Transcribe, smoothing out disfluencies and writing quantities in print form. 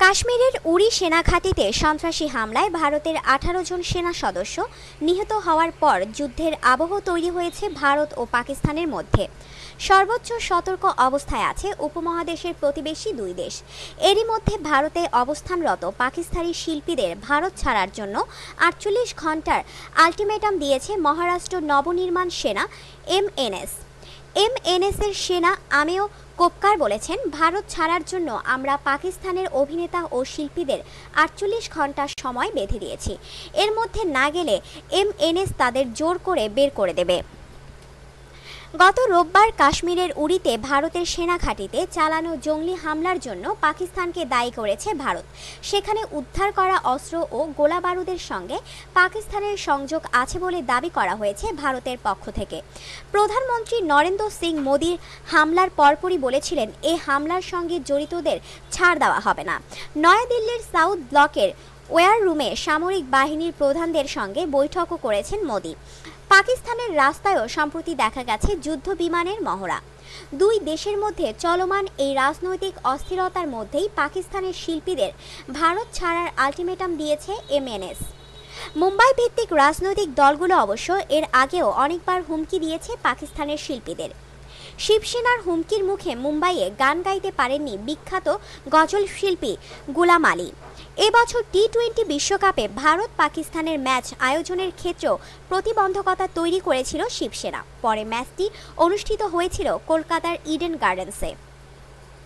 কাশ্মীরের উরি সেনা ঘাঁটিতে সন্ত্রাসী হামলায় ভারতের ১৮ জন সেনা সদস্য নিহত হওয়ার পর যুদ্ধের আবহ তৈরি হয়েছে ভারত ও পাকিস্তানের মধ্যে। সর্বোচ্চ সতর্ক অবস্থায় আছে উপমহাদেশের প্রতিবেশী দুই দেশ। এরই মধ্যে ভারতে অবস্থানরত পাকিস্তানি শিল্পীদের ভারত ছাড়ার জন্য ৪৮ ঘণ্টার আলটিমেটাম দিয়েছে মহারাষ্ট্র নবনির্মাণ সেনা এমএনএস এর সেনা আমেয় কোপকার বলেছেন, ভারত ছাড়ার জন্য আমরা পাকিস্তানের অভিনেতা ও শিল্পীদের ৪৮ ঘণ্টা সময় বেঁধে দিয়েছি। এর মধ্যে না গেলে এমএনএস তাদের জোর করে বের করে দেবে। গত রোববার কাশ্মীরের উরিতে ভারতের সেনা ঘাঁটিতে চালানো জঙ্গি হামলার জন্য পাকিস্তানকে দায়ী করেছে ভারত। সেখানে উদ্ধার করা অস্ত্র ও গোলাবারুদের সঙ্গে পাকিস্তানের সংযোগ আছে বলে দাবি করা হয়েছে ভারতের পক্ষ থেকে। প্রধানমন্ত্রী নরেন্দ্র সিং মোদির হামলার পরপরই বলেছিলেন, এ হামলার সঙ্গে জড়িতদের ছাড় দেওয়া হবে না। নয়াদিল্লির সাউথ ব্লকের ওয়ার রুমে সামরিক বাহিনীর প্রধানদের সঙ্গে বৈঠকও করেছেন মোদি। পাকিস্তানের রাস্তায়ও সম্প্রতি দেখা গেছে যুদ্ধ বিমানের মহড়া। দুই দেশের মধ্যে চলমান এই রাজনৈতিক অস্থিরতার মধ্যেই পাকিস্তানের শিল্পীদের ভারত ছাড়ার আলটিমেটাম দিয়েছে এমএনএস। মুম্বাই ভিত্তিক রাজনৈতিক দলগুলো অবশ্য এর আগেও অনেকবার হুমকি দিয়েছে পাকিস্তানের শিল্পীদের। শিবসেনার হুমকির মুখে মুম্বাইয়ে গান গাইতে পারেননি বিখ্যাত গজল শিল্পী গুলাম আলী। এবছর টি-20 বিশ্বকাপে ভারত পাকিস্তানের ম্যাচ আয়োজনের ক্ষেত্রেও প্রতিবন্ধকতা তৈরি করেছিল শিবসেনা। পরে ম্যাচটি অনুষ্ঠিত হয়েছিল কলকাতার ইডেন গার্ডেন্সে।